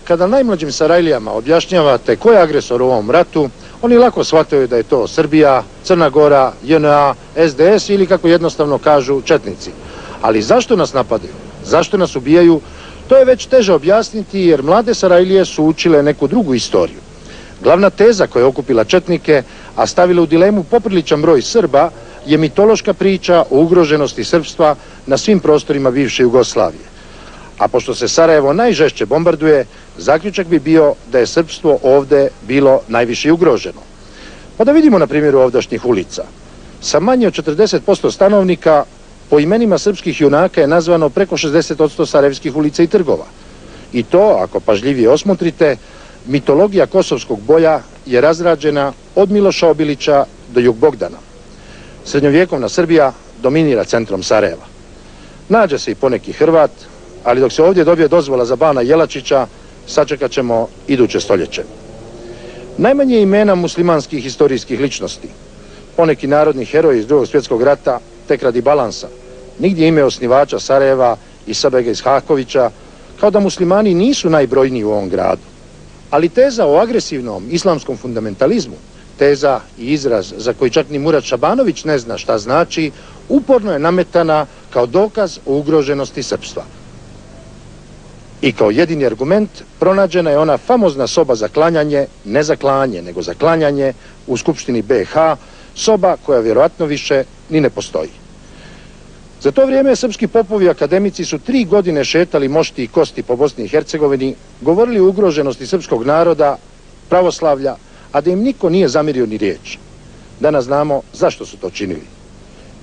kada najmlađim Sarajlijama objašnjavate ko je agresor u ovom ratu, oni lako shvataju da je to Srbija, Crna Gora, JNA, SDS ili kako jednostavno kažu četnici. Ali zašto nas napadaju? Zašto nas ubijaju? To je već teže objasniti jer mlade Sarajlije su učile neku drugu istoriju. Glavna teza koja je okupila četnike, a stavila u dilemu popriličan broj Srba, je mitološka priča o ugroženosti srpstva na svim prostorima bivše Jugoslavije. A pošto se Sarajevo najžešće bombarduje, zaključak bi bio da je srpstvo ovde bilo najviše ugroženo. Pa da vidimo na primjeru ovdašnjih ulica. Sa manje od 40% stanovnika po imenima srpskih junaka je nazvano preko 60% sarajevskih ulica i trgova. I to, ako pažljivije osmotrite, mitologija kosovskog boja je razrađena od Miloša Obilića do Jug Bogdana. Srednjovjekovna Srbija dominira centrom Sarajeva. Nađe se i poneki Hrvat, ali dok se ovdje dobije dozvola za Bana Jelačića, sačekat ćemo iduće stoljeće. Najmanje imena muslimanskih historijskih ličnosti, poneki narodni heroji iz Drugog svjetskog rata, tek radi balansa, nigdje ime osnivača Sarajeva i Sabega Ishakovića, kao da muslimani nisu najbrojniji u ovom gradu. Ali teza o agresivnom islamskom fundamentalizmu, teza i izraz za koji čak ni Murat Šabanović ne zna šta znači, uporno je nametana kao dokaz o ugroženosti srpstva. I kao jedini argument pronađena je ona famozna soba za klanjanje, ne za klanje, nego za klanjanje u Skupštini BiH, soba koja vjerojatno više ni ne postoji. Za to vrijeme srpski popovi i akademici su 3 godine šetali mošti i kosti po Bosni i Hercegovini, govorili o ugroženosti srpskog naroda, pravoslavlja, a da im niko nije zamirio ni riječ. Danas znamo zašto su to činili.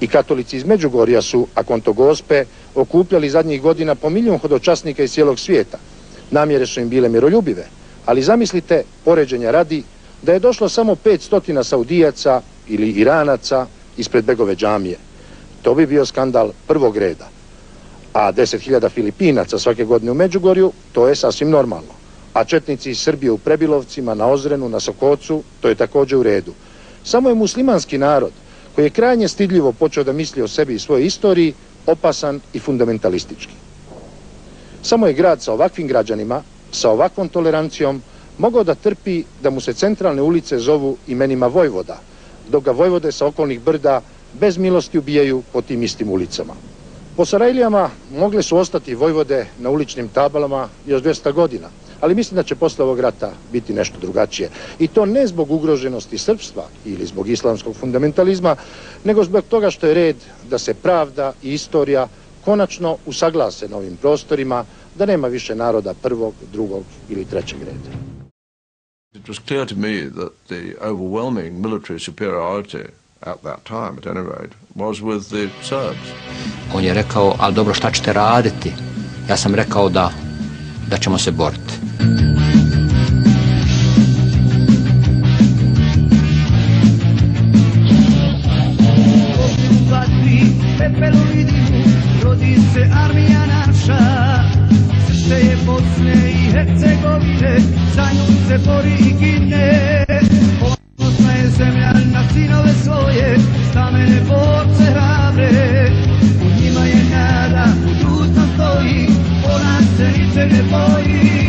I katolici iz Međugorja su, a konto Gospe, okupljali zadnjih godina po 1.000.000 hodočasnika iz cijelog svijeta. Namjere su im bile miroljubive, ali zamislite, poređenja radi, da je došlo samo 500 Saudijaca ili Iranaca ispred Begove džamije. To bi bio skandal prvog reda. A 10.000 Filipinaca svake godine u Međugorju, to je sasvim normalno. A četnici iz Srbije u Prebilovcima, na Ozrenu, na Sokocu, to je također u redu. Samo je muslimanski narod, koji je krajnje stidljivo počeo da misli o sebi i svojoj istoriji, opasan i fundamentalistički. Samo je grad sa ovakvim građanima, sa ovakvom tolerancijom, mogao da trpi da mu se centralne ulice zovu imenima vojvoda, dok ga vojvode sa okolnih brda bez milosti ubijaju po tim istim ulicama. Po Sarajlijama mogle su ostati vojvode na uličnim tablama još 200 godina, ali mislim da će posle ovog rata biti nešto drugačije. I to ne zbog ugroženosti srpstva ili zbog islamskog fundamentalizma, nego zbog toga što je red da se pravda i istorija konačno usaglase na ovim prostorima, da nema više naroda prvog, drugog ili trećeg reda. It was clear to me that the overwhelming military superiority at that time, at any rate, was with the Serbs. On je rekao, ali dobro, šta ćete raditi? Ja sam rekao da ćemo se boriti. Rodi se armija naša, srce je Bosne i Hercegovine, za nju se bori i gine. Ponosna je zemlja na sinove svoje, stamene borce hrabre. U njima je nada, u ljudno stoji, ona se niče ne boji.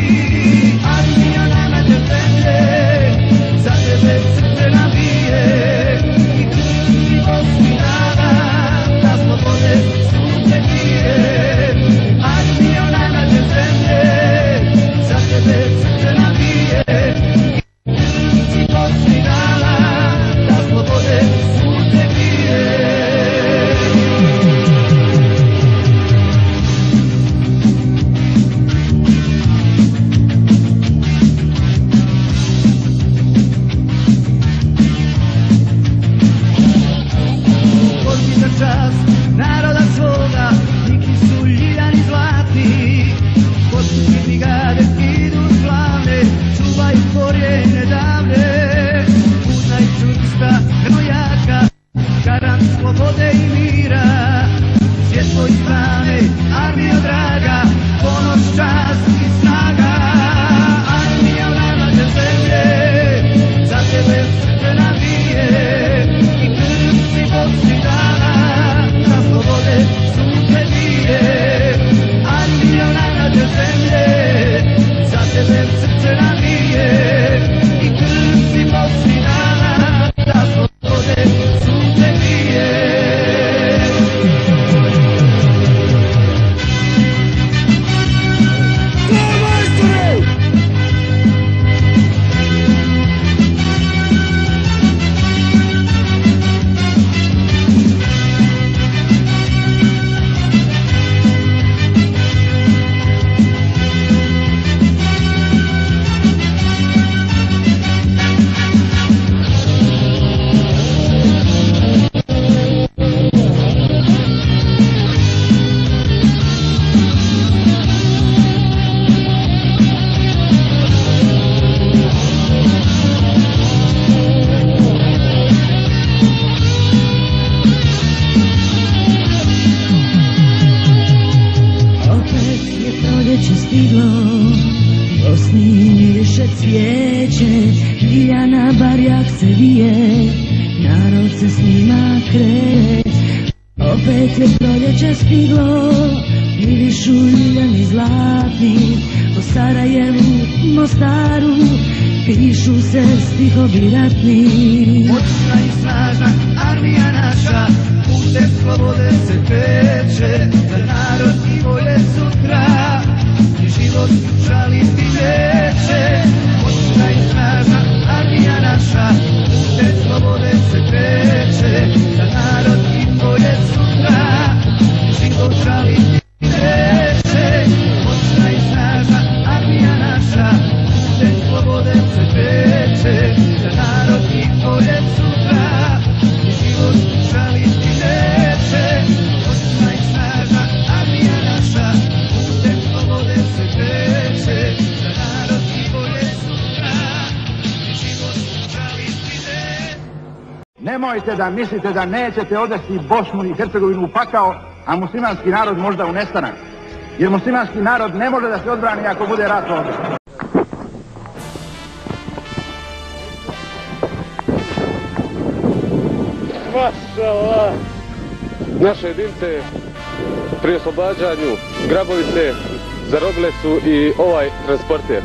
miriše cvijeće, Ljiljana barjak se vije, narod se s njima kreje. Opet je proljeće stiglo, mirišu ljiljani zlatni, po Sarajevu, Mostaru, pišu se stihovi ratni. Moćna i snažna armija naša, putem slobode se kreće, za narod i volje sutra, i život žaliti neće. Moćna i snažna armija naša, putem slobode se kreće, za narod i volje sutra, i život žaliti neće. Moćna i snažna armija naša, putem slobode se kreće, za narod i volje sutra, i život žaliti neće. Moćna i snažna armija naša, putem slobode se kreće, za narod i volje sutra, i život žaliti neće. Nemojte da mislite da nećete odvesti Bosnu i Hercegovinu u pakao, a muslimanski narod možda u nestanak. Jer muslimanski narod ne može da se odbrani ako bude rat ovdje. Mašallah! Naše jedinice pri oslobađanju Grabovice zarobile su i ovaj transporter.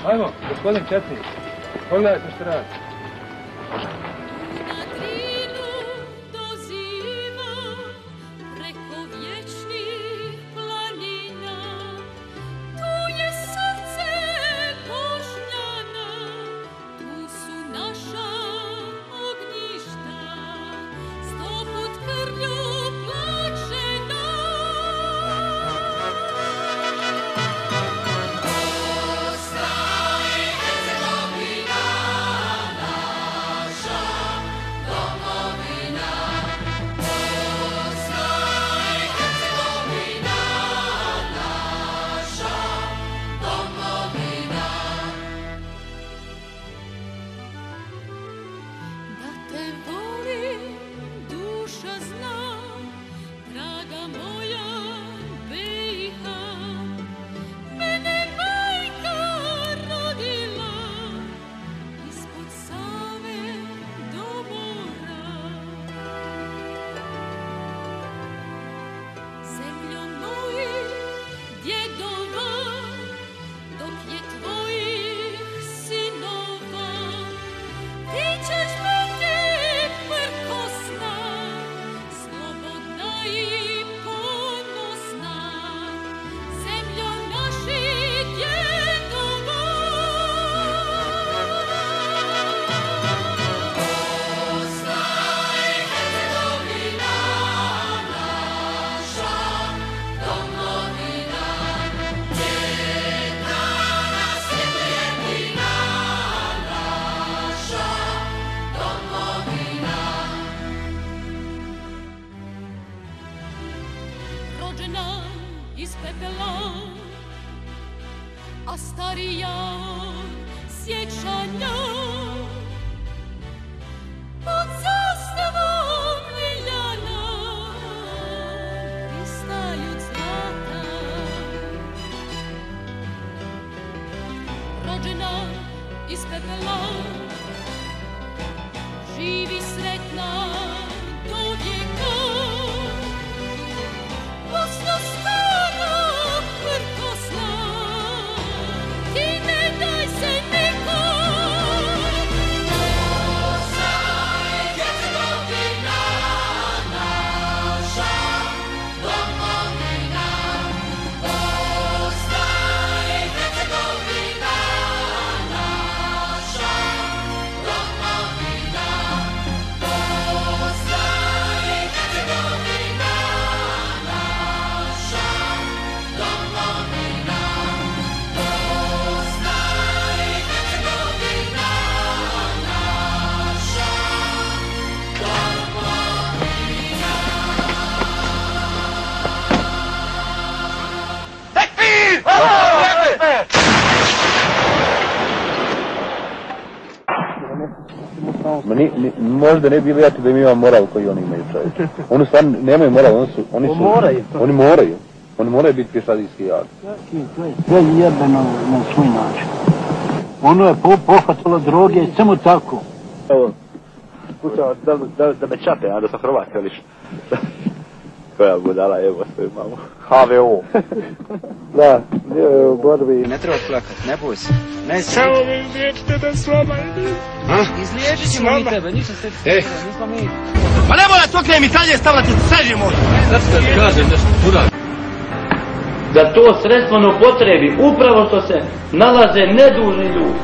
Ajmo, gospodin Četnik, pogledajte što radi. Iz pepela, a starija sjećanja pod zastavom Ljiljana pristaju cvata. Rođena iz pepela, živi sretna do vijeka. Bosno stara, prkosna, ti ne daj se nikad. Možda ne bi bili jaki da mi imamo moral koji oni imaju, čovječe. Oni stvarno nemaju moral, oni moraju biti pješadijski jak. To je sve jebeno na svoj način. Ono je pohvatilo droge samo tako. Evo, skušao da me čape, a da sam Hrvat, jeliš. Koja budala, evo svoju mamu. HVO. Da, u borbi. Ne treba plakat, ne boj se. Samo vi izliječite da s vama idem. Izliječit ćemo mi tebe, ništa se nismo mi. Pa ne mora to kremi talje stavljati, sređimo. Sad što ti kažem nešto čuda. Da to sredstvo ne upotrebi, upravo što se nalaze nedužni ljudi.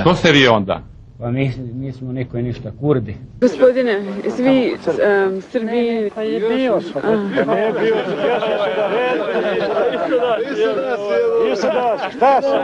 Što ste vi onda? Pa mi smo niko i ništa Kurdi. Gospodine, svi Srbi... Pa je bio sam. Ne bio sam, ja sam ga redno. Isto nas, šta sam?